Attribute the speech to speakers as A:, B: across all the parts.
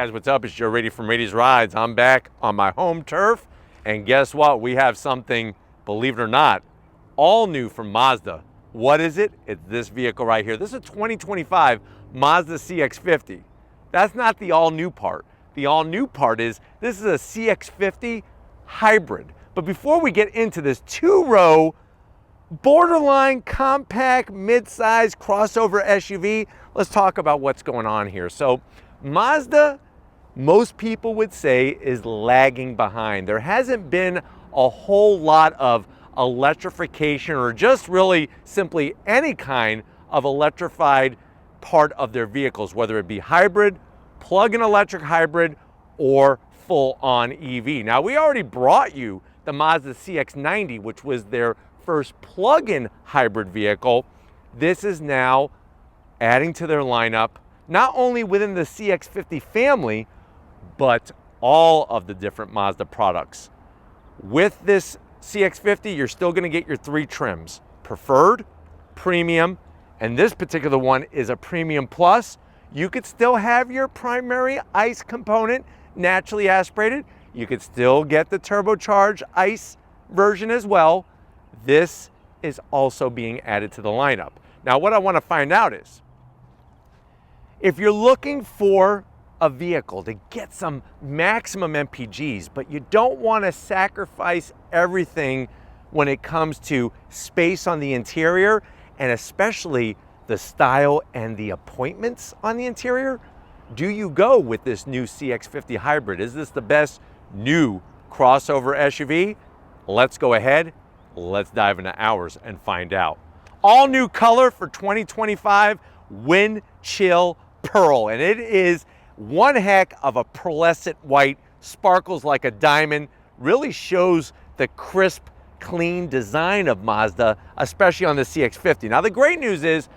A: guys, what's up? It's Joe Rady from Rady's Rides. I'm back on my home turf, and guess what? We have something, believe it or not, all new from Mazda. What is it? It's this vehicle right here. This is a 2025 Mazda CX-50. That's not the all-new part. The all-new part is this is a CX-50 Hybrid. But before we get into this two-row, borderline compact, mid-size crossover SUV, let's talk about what's going on here. So Mazda, most people would say, is lagging behind. There hasn't been a whole lot of electrification or just really simply any kind of electrified part of their vehicles, whether it be hybrid, plug-in electric hybrid, or full-on EV. Now, we already brought you the Mazda CX-90, which was their first plug-in hybrid vehicle. This is now adding to their lineup, not only within the CX-50 family, but all of the different Mazda products. With this CX-50, you're still gonna get your three trims: Preferred, Premium, and this particular one is a Premium Plus. You could still have your primary ICE component, naturally aspirated. You could still get the turbocharged ICE version as well. This is also being added to the lineup. Now, what I wanna find out is, if you're looking for a vehicle to get some maximum MPGs, but you don't want to sacrifice everything when it comes to space on the interior, and especially the style and the appointments on the interior, do you go with this new CX-50 Hybrid? Is this the best new crossover SUV? Let's go ahead, let's dive into ours and find out. All new color for 2025, Wind Chill Pearl, and it is one heck of a pearlescent white, sparkles like a diamond, really shows the crisp, clean design of Mazda, especially on the CX-50. Now, the great news is,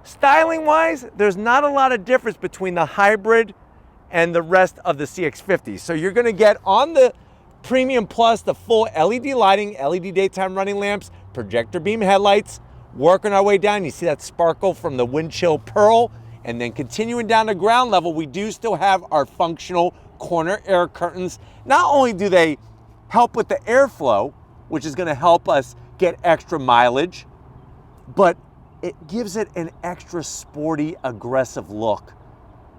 A: styling-wise, there's not a lot of difference between the hybrid and the rest of the CX-50. So you're gonna get on the Premium Plus the full LED lighting, LED daytime running lamps, projector beam headlights. Working our way down, you see that sparkle from the Wind Chill Pearl. And then continuing down to ground level, we do still have our functional corner air curtains. Not only do they help with the airflow, which is gonna help us get extra mileage, but it gives it an extra sporty, aggressive look,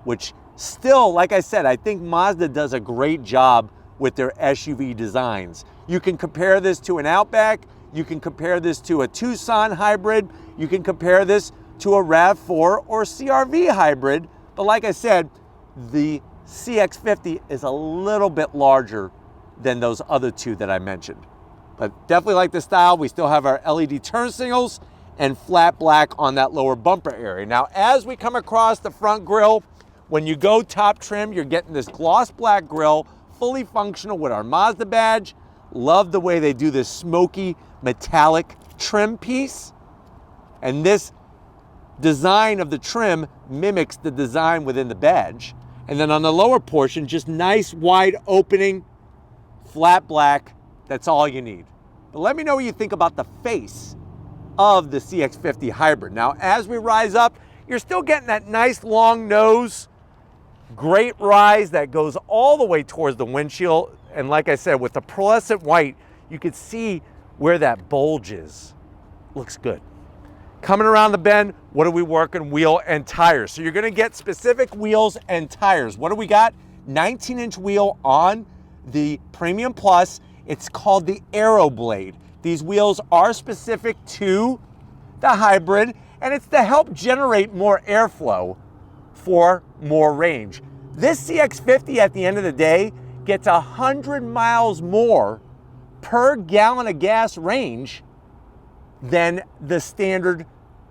A: which still, like I said, I think Mazda does a great job with their SUV designs. You can compare this to an Outback, you can compare this to a Tucson hybrid, you can compare this to a RAV4 or CR-V hybrid, but like I said, the CX-50 is a little bit larger than those other two that I mentioned. But definitely like the style. We still have our LED turn signals and flat black on that lower bumper area. Now, as we come across the front grille, when you go top trim, you're getting this gloss black grille, fully functional with our Mazda badge. Love the way they do this smoky metallic trim piece. And this design of the trim mimics the design within the badge. And then on the lower portion, just nice wide opening, flat black. That's all you need. But let me know what you think about the face of the CX-50 Hybrid. Now, as we rise up, you're still getting that nice long nose, great rise that goes all the way towards the windshield. And like I said, with the pearlescent white, you can see where that bulge is. Looks good. Coming around the bend, what are we working? Wheel and tires. So you're gonna get specific wheels and tires. What do we got? 19-inch wheel on the Premium Plus. It's called the Aero Blade. These wheels are specific to the hybrid, and it's to help generate more airflow for more range. This CX-50 at the end of the day gets 100 miles more per gallon of gas range than the standard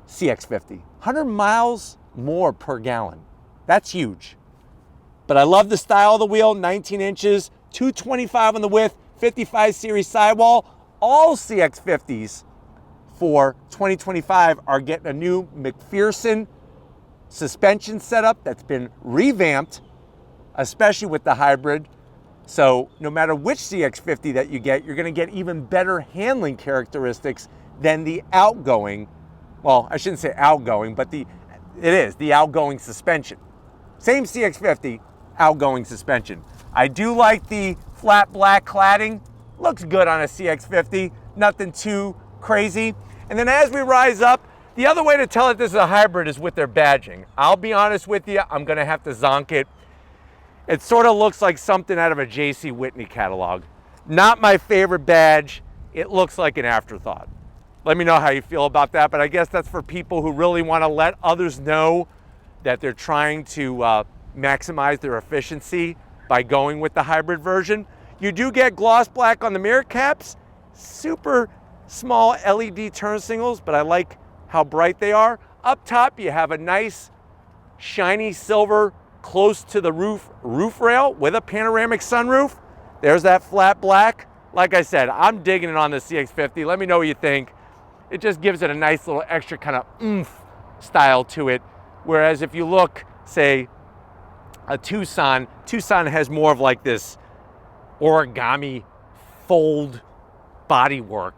A: CX-50. 100 miles more per gallon. That's huge. But I love the style of the wheel, 19 inches, 225 on the width, 55 series sidewall. All CX-50s for 2025 are getting a new McPherson suspension setup that's been revamped, especially with the hybrid. So no matter which CX-50 that you get, you're gonna get even better handling characteristics than the outgoing, well, I shouldn't say outgoing, but it is the outgoing suspension. Same CX-50, outgoing suspension. I do like the flat black cladding. Looks good on a CX-50, nothing too crazy. And then as we rise up, the other way to tell that this is a hybrid is with their badging. I'll be honest with you, I'm gonna have to zonk it. It sort of looks like something out of a J.C. Whitney catalog. Not my favorite badge. It looks like an afterthought. Let me know how you feel about that, but I guess that's for people who really want to let others know that they're trying to maximize their efficiency by going with the hybrid version. You do get gloss black on the mirror caps, super small LED turn signals, but I like how bright they are. Up top, you have a nice shiny silver close to the roof rail with a panoramic sunroof. There's that flat black. Like I said, I'm digging it on the CX-50. Let me know what you think. It just gives it a nice little extra kind of oomph style to it. Whereas if you look, say, a Tucson has more of like this origami fold bodywork.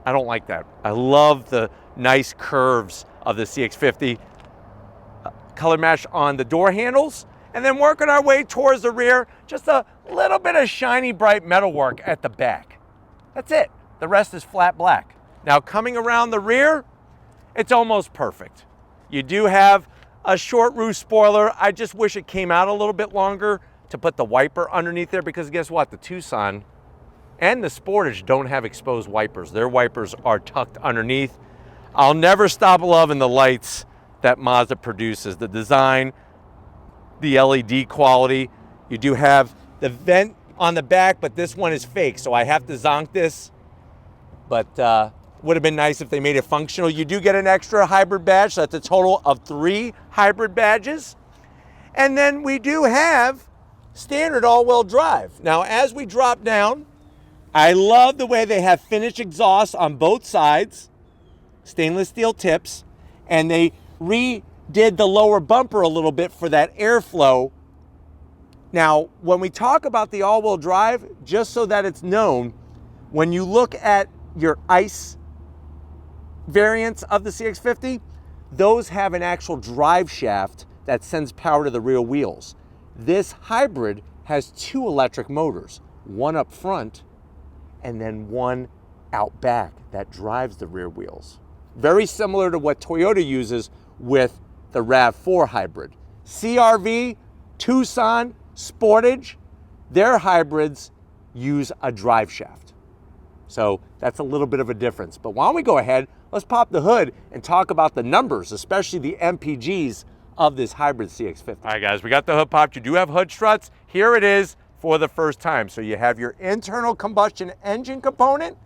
A: I don't like that. I love the nice curves of the CX-50. Color match on the door handles. And then working our way towards the rear, just a little bit of shiny bright metalwork at the back. That's it. The rest is flat black. Now coming around the rear, it's almost perfect. You do have a short roof spoiler. I just wish it came out a little bit longer to put the wiper underneath there, because guess what? The Tucson and the Sportage don't have exposed wipers. Their wipers are tucked underneath. I'll never stop loving the lights that Mazda produces. The design, the LED quality. You do have the vent on the back, but this one is fake, so I have to zonk this. But would have been nice if they made it functional. You do get an extra hybrid badge, so that's a total of 3 hybrid badges. And then we do have standard all-wheel drive. Now, as we drop down, I love the way they have finished exhaust on both sides, stainless steel tips, and they redid the lower bumper a little bit for that airflow. Now, when we talk about the all-wheel drive, just so that it's known, when you look at your ICE variants of the CX-50, those have an actual drive shaft that sends power to the rear wheels. This hybrid has 2 electric motors, one up front and then one out back that drives the rear wheels. Very similar to what Toyota uses with the RAV4 hybrid. CR-V, Tucson, Sportage, their hybrids use a drive shaft. So that's a little bit of a difference. But why don't we go ahead, let's pop the hood and talk about the numbers, especially the MPGs of this hybrid CX-50. All right, guys, we got the hood popped. You do have hood struts. Here it is for the first time. So you have your internal combustion engine component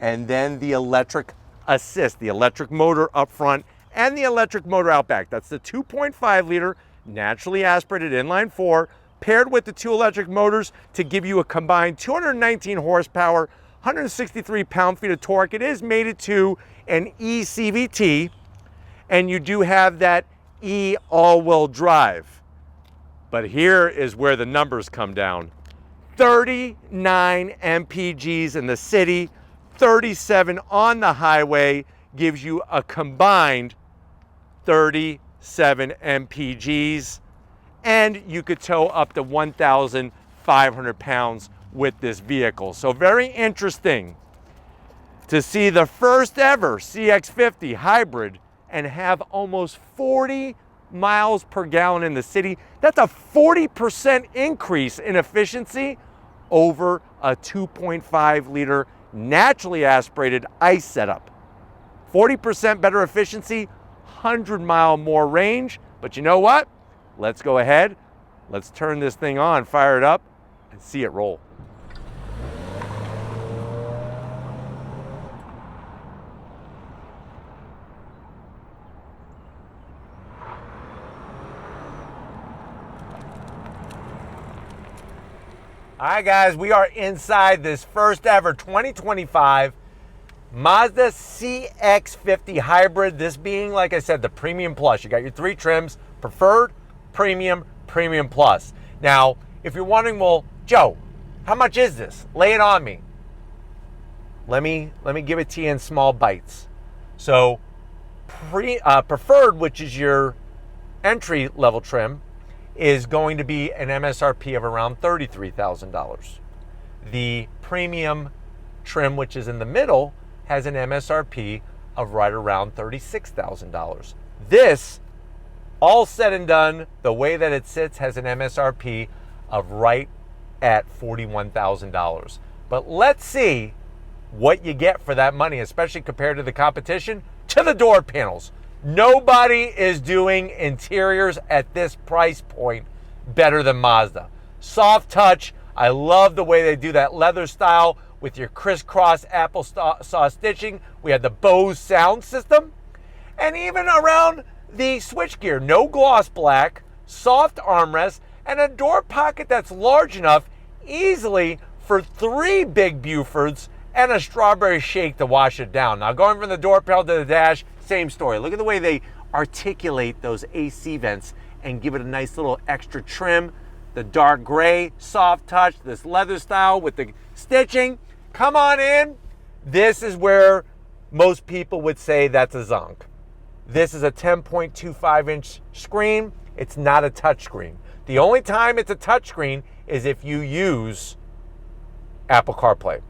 A: and then the electric assist, the electric motor up front and the electric motor out back. That's the 2.5 liter naturally aspirated inline 4 paired with the 2 electric motors to give you a combined 219 horsepower, 163 pound-feet of torque. It is mated to an eCVT, and you do have that E all-wheel drive. But here is where the numbers come down. 39 MPGs in the city, 37 on the highway, gives you a combined 37 MPGs, and you could tow up to 1,500 pounds with this vehicle. So very interesting to see the first ever CX-50 hybrid and have almost 40 miles per gallon in the city. That's a 40% increase in efficiency over a 2.5 liter naturally aspirated ICE setup. 40% better efficiency, 100-mile more range. But you know what? Let's go ahead. Let's turn this thing on, fire it up, and see it roll. All right, guys, we are inside this first ever 2025 Mazda CX-50 Hybrid. This being, like I said, the Premium Plus. You got your 3 trims, Preferred, Premium, Premium Plus. Now, if you're wondering, well, Joe, how much is this? Lay it on me. Let me give it to you in small bites. So, Preferred, which is your entry level trim, is going to be an MSRP of around $33,000. The premium trim, which is in the middle, has an MSRP of right around $36,000. This, all said and done, the way that it sits, has an MSRP of right at $41,000. But let's see what you get for that money, especially compared to the competition, to the door panels. Nobody is doing interiors at this price point better than Mazda. Soft touch. I love the way they do that leather style with your crisscross applesauce stitching. We had the Bose sound system. And even around the switchgear, no gloss black, soft armrest, and a door pocket that's large enough easily for 3 big Bufords and a strawberry shake to wash it down. Now going from the door panel to the dash, same story. Look at the way they articulate those AC vents and give it a nice little extra trim. The dark gray, soft touch, this leather style with the stitching. Come on in. This is where most people would say that's a zonk. This is a 10.25-inch screen. It's not a touch screen. The only time it's a touch screen is if you use Apple CarPlay.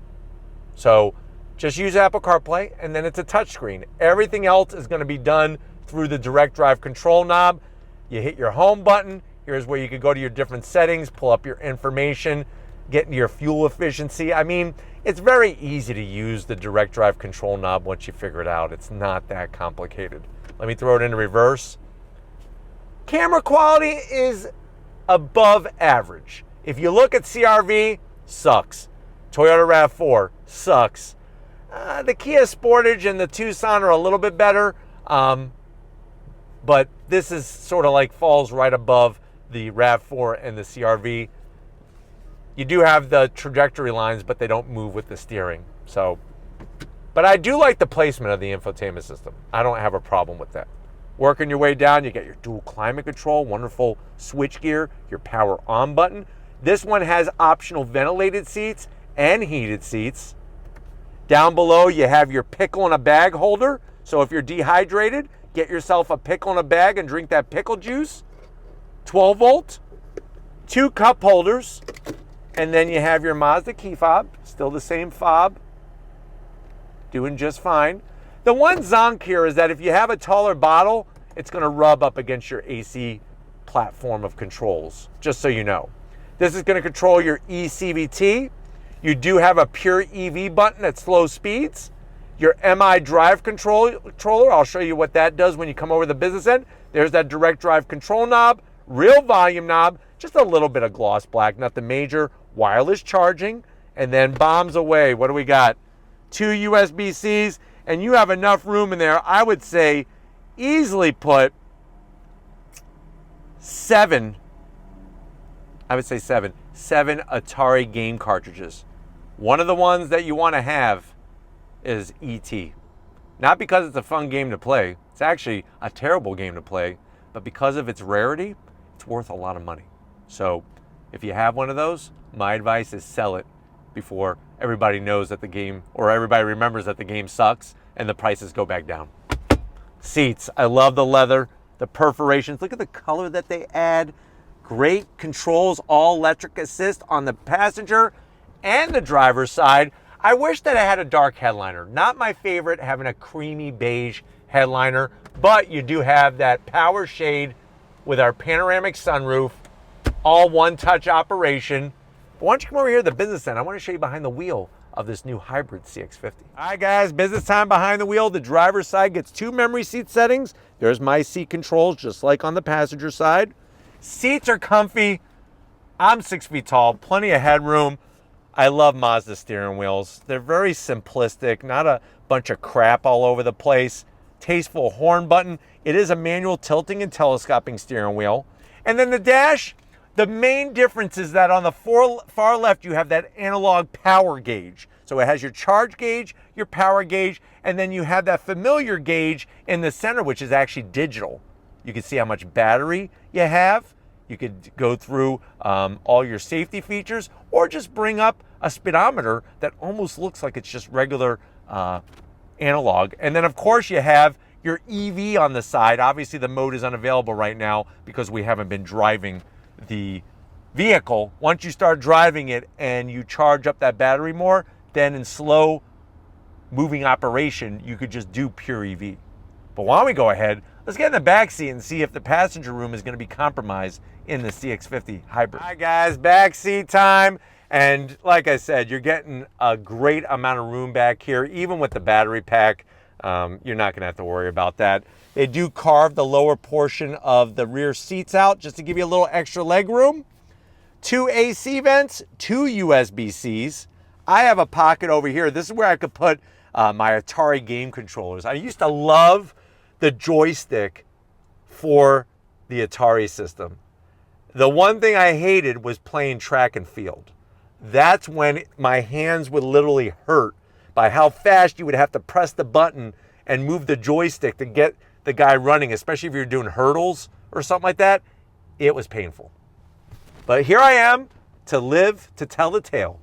A: So just use Apple CarPlay and then it's a touch screen. Everything else is going to be done through the direct drive control knob. You hit your home button. Here's where you could go to your different settings, pull up your information, get into your fuel efficiency. I mean, it's very easy to use the direct drive control knob once you figure it out. It's not that complicated. Let me throw it into reverse. Camera quality is above average. If you look at CR-V, sucks. Toyota RAV4 sucks. The Kia Sportage and the Tucson are a little bit better, but this is sort of like falls right above the RAV4 and the CR-V. You do have the trajectory lines, but they don't move with the steering. So, but I do like the placement of the infotainment system. I don't have a problem with that. Working your way down, you get your dual climate control, wonderful switchgear, your power on button. This one has optional ventilated seats and heated seats. Down below, you have your pickle in a bag holder. So if you're dehydrated, get yourself a pickle in a bag and drink that pickle juice. 12 volt, 2 cup holders, and then you have your Mazda key fob, still the same fob, doing just fine. The one zonk here is that if you have a taller bottle, it's going to rub up against your AC platform of controls, just so you know. This is going to control your eCVT. You do have a pure EV button at slow speeds. Your MI drive controller, I'll show you what that does when you come over the business end. There's that direct drive control knob, real volume knob, just a little bit of gloss black, nothing major. Wireless charging, and then bombs away. What do we got? 2 USB-Cs, and you have enough room in there. I would say easily put 7 Atari game cartridges. One of the ones that you want to have is E.T. Not because it's a fun game to play. It's actually a terrible game to play, but because of its rarity, it's worth a lot of money. So if you have one of those, my advice is sell it before everybody knows that the game, or everybody remembers that the game sucks and the prices go back down. Seats, I love the leather, the perforations. Look at the color that they add. Great controls, all electric assist on the passenger and the driver's side. I wish that I had a dark headliner. Not my favorite, having a creamy beige headliner, but you do have that power shade with our panoramic sunroof, all one-touch operation. But why don't you come over here to the business end? I want to show you behind the wheel of this new hybrid CX-50. All right, guys, business time behind the wheel. The driver's side gets 2 memory seat settings. There's my seat controls, just like on the passenger side. Seats are comfy. I'm 6 feet tall, plenty of headroom. I love Mazda steering wheels. They're very simplistic, not a bunch of crap all over the place. Tasteful horn button. It is a manual tilting and telescoping steering wheel. And then the dash, the main difference is that on the far left, you have that analog power gauge. So it has your charge gauge, your power gauge, and then you have that familiar gauge in the center, which is actually digital. You can see how much battery you have. You could go through all your safety features, or just bring up a speedometer that almost looks like it's just regular analog. And then of course you have your EV on the side. Obviously the mode is unavailable right now because we haven't been driving the vehicle. Once you start driving it and you charge up that battery more, then in slow moving operation, you could just do pure EV. But why don't we go ahead, let's get in the back seat and see if the passenger room is going to be compromised in the CX-50 Hybrid. All right guys, back seat time. And like I said, you're getting a great amount of room back here, even with the battery pack. You're not gonna have to worry about that. They do carve the lower portion of the rear seats out just to give you a little extra leg room. 2 AC vents, 2 USB-Cs. I have a pocket over here. This is where I could put my Atari game controllers. I used to love the joystick for the Atari system. The one thing I hated was playing track and field. That's when my hands would literally hurt by how fast you would have to press the button and move the joystick to get the guy running, especially if you're doing hurdles or something like that. It was painful. But here I am to live to tell the tale.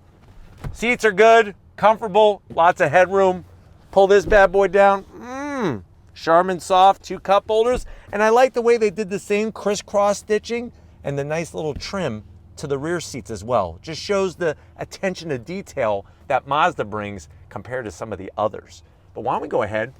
A: Seats are good, comfortable, lots of headroom. Pull this bad boy down. Charmin soft, 2 cup holders. And I like the way they did the same crisscross stitching and the nice little trim to the rear seats as well. Just shows the attention to detail that Mazda brings compared to some of the others. But why don't we go ahead,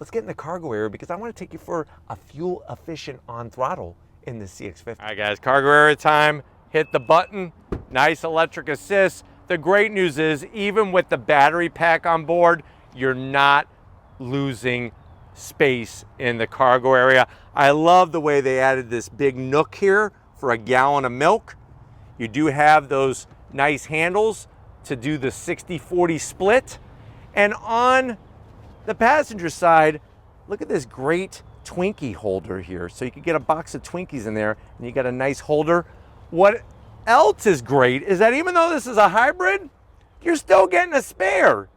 A: let's get in the cargo area because I want to take you for a fuel efficient on throttle in the CX-50. All right guys, cargo area time. Hit the button, nice electric assist. The great news is even with the battery pack on board, you're not losing space in the cargo area. I love the way they added this big nook here for a gallon of milk. You do have those nice handles to do the 60-40 split. And on the passenger side, look at this great Twinkie holder here. So you could get a box of Twinkies in there and you got a nice holder. What else is great is that even though this is a hybrid, you're still getting a spare.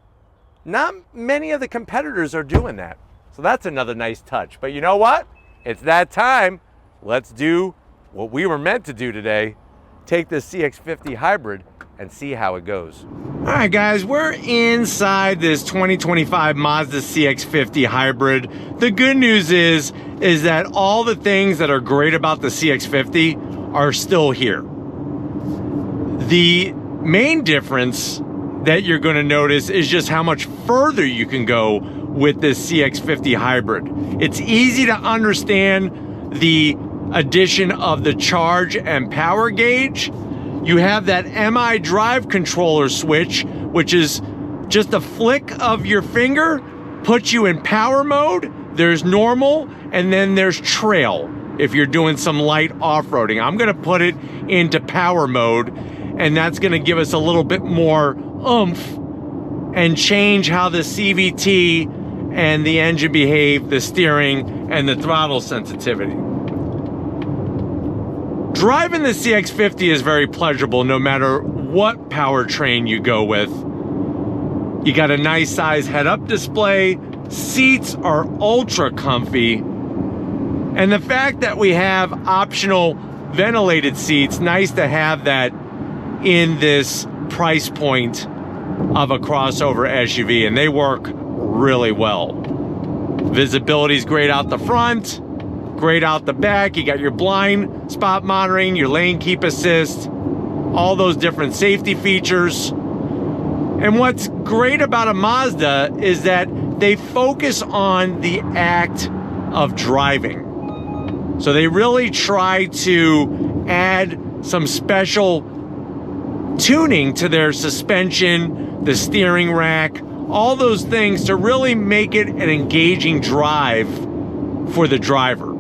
A: Not many of the competitors are doing that. So that's another nice touch. But you know what? It's that time. Let's do what we were meant to do today, take this CX-50 Hybrid and see how it goes. All right guys, we're inside this 2025 Mazda CX-50 Hybrid. The good news is that all the things that are great about the CX-50 are still here. The main difference that you're gonna notice is just how much further you can go with this CX-50 Hybrid. It's easy to understand the addition of the charge and power gauge. You have that MI drive controller switch, which is just a flick of your finger, puts you in power mode. There's normal, and then there's trail if you're doing some light off-roading. I'm gonna put it into power mode, and that's gonna give us a little bit more oomph and change how the CVT and the engine behave, the steering, and the throttle sensitivity. Driving the CX-50 is very pleasurable no matter what powertrain you go with. You got a nice size head-up display, seats are ultra comfy, and the fact that we have optional ventilated seats, nice to have that in this price point of a crossover SUV, and they work really well. Visibility is great out the front, great out the back. You got your blind spot monitoring, your lane keep assist, all those different safety features. And what's great about a Mazda is that they focus on the act of driving. So they really try to add some special tuning to their suspension, the steering rack, all those things to really make it an engaging drive for the driver.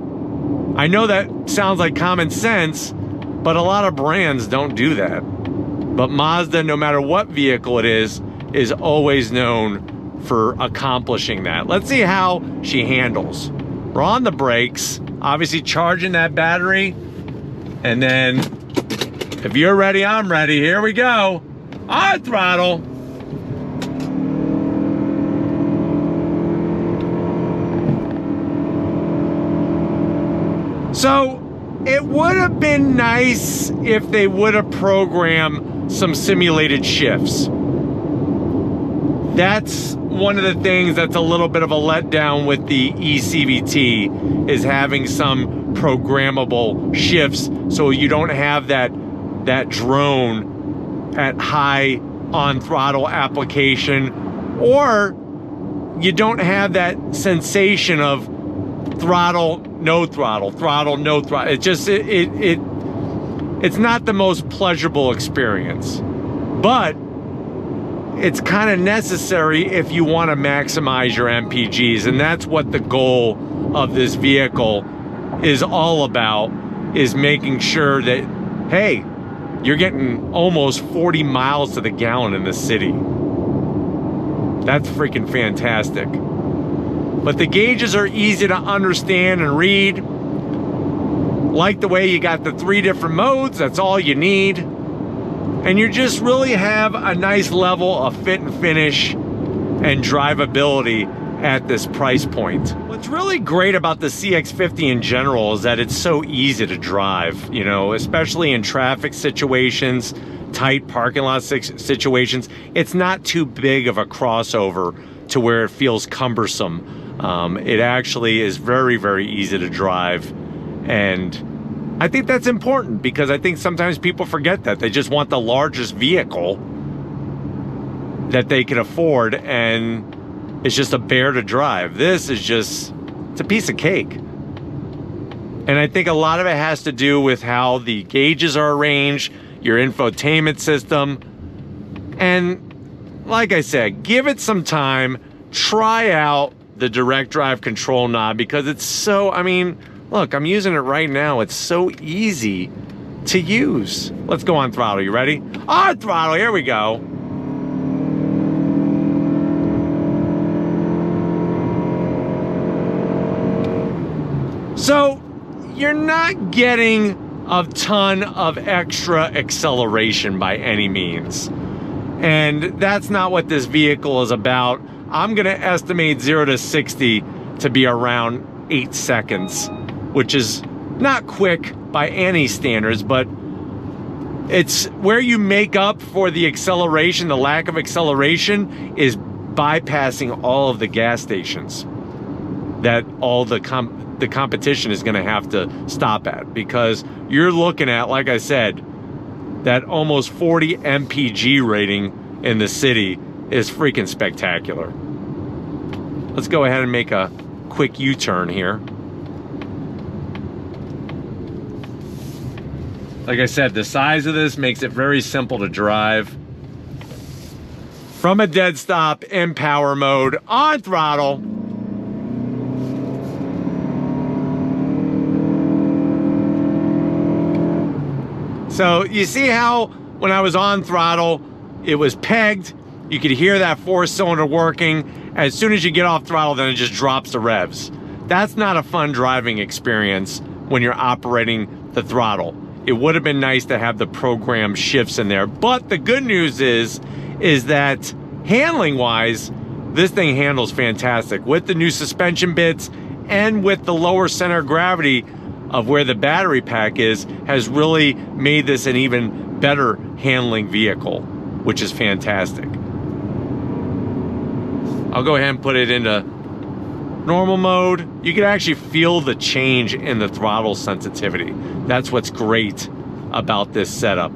A: I know that sounds like common sense, but a lot of brands don't do that. But Mazda, no matter what vehicle it is always known for accomplishing that. Let's see how she handles. We're on the brakes, obviously charging that battery. And then if you're ready, I'm ready. Here we go. On throttle. So it would have been nice if they would have programmed some simulated shifts. That's one of the things that's a little bit of a letdown with the eCVT, is having some programmable shifts, so you don't have that drone at high on throttle application, or you don't have that sensation of throttle, no throttle, throttle, no throttle. It just, it's not the most pleasurable experience, but it's kind of necessary if you want to maximize your MPGs. And that's what the goal of this vehicle is all about, is making sure that, hey, you're getting almost 40 miles to the gallon in the city. That's freaking fantastic. But the gauges are easy to understand and read. Like the way you got the 3 different modes, that's all you need. And you just really have a nice level of fit and finish and drivability at this price point. What's really great about the CX-50 in general is that it's so easy to drive, you know, especially in traffic situations, tight parking lot situations. It's not too big of a crossover to where it feels cumbersome. It actually is very, very easy to drive. And I think that's important, because I think sometimes people forget that. They just want the largest vehicle that they can afford, and it's just a bear to drive. This is just, it's a piece of cake. And I think a lot of it has to do with how the gauges are arranged, your infotainment system. And like I said, give it some time, try out the direct drive control knob, because it's so, I mean, look, I'm using it right now. It's so easy to use. Let's go on throttle. You ready? On throttle, here we go. So you're not getting a ton of extra acceleration by any means. And that's not what this vehicle is about. I'm gonna estimate 0 to 60 to be around 8 seconds, which is not quick by any standards, but it's where you make up for the acceleration, the lack of acceleration, is bypassing all of the gas stations that all the competition is gonna have to stop at, because you're looking at, like I said, that almost 40 MPG rating in the city is freaking spectacular. Let's go ahead and make a quick U-turn here. Like I said, the size of this makes it very simple to drive. From a dead stop in power mode, on throttle. So you see how when I was on throttle, it was pegged. You could hear that 4-cylinder working. As soon as you get off throttle, then it just drops the revs. That's not a fun driving experience when you're operating the throttle. It would have been nice to have the program shifts in there. But the good news is that handling wise, this thing handles fantastic. With the new suspension bits and with the lower center of gravity of where the battery pack is, has really made this an even better handling vehicle, which is fantastic. I'll go ahead and put it into normal mode. You can actually feel the change in the throttle sensitivity. That's what's great about this setup.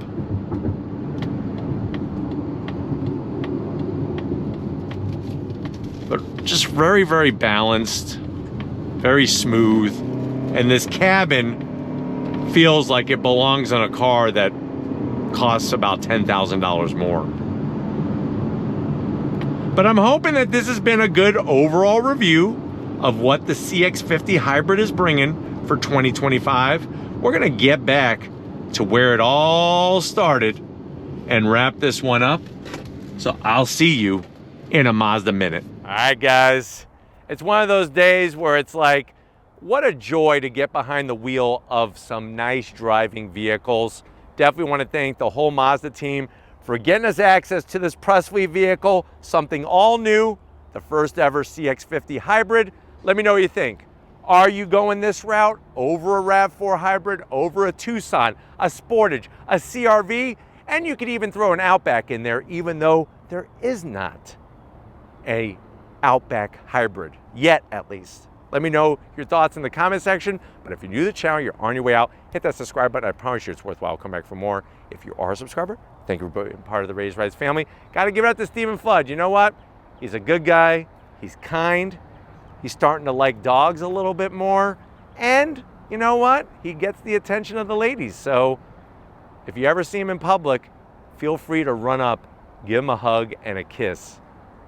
A: But just very, very balanced, very smooth. And this cabin feels like it belongs on a car that costs about $10,000 more. But I'm hoping that this has been a good overall review of what the CX-50 Hybrid is bringing for 2025. We're gonna get back to where it all started and wrap this one up. So I'll see you in a Mazda minute. All right, guys. It's one of those days where it's like, what a joy to get behind the wheel of some nice driving vehicles. Definitely want to thank the whole Mazda team for getting us access to this press fleet vehicle, something all new, the first ever CX-50 Hybrid. Let me know what you think. Are you going this route over a RAV4 Hybrid, over a Tucson, a Sportage, a CRV, and you could even throw an Outback in there, even though there is not a Outback Hybrid, yet at least. Let me know your thoughts in the comment section, but if you're new to the channel, you're on your way out, hit that subscribe button. I promise you it's worthwhile. Come back for more. If you are a subscriber, thank you for being part of the Raised Rides family. Got to give it up to Stephen Flood. You know what? He's a good guy. He's kind. He's starting to like dogs a little bit more. And you know what? He gets the attention of the ladies. So if you ever see him in public, feel free to run up, give him a hug and a kiss,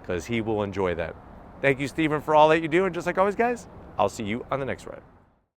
A: because he will enjoy that. Thank you, Stephen, for all that you do. And just like always, guys, I'll see you on the next ride.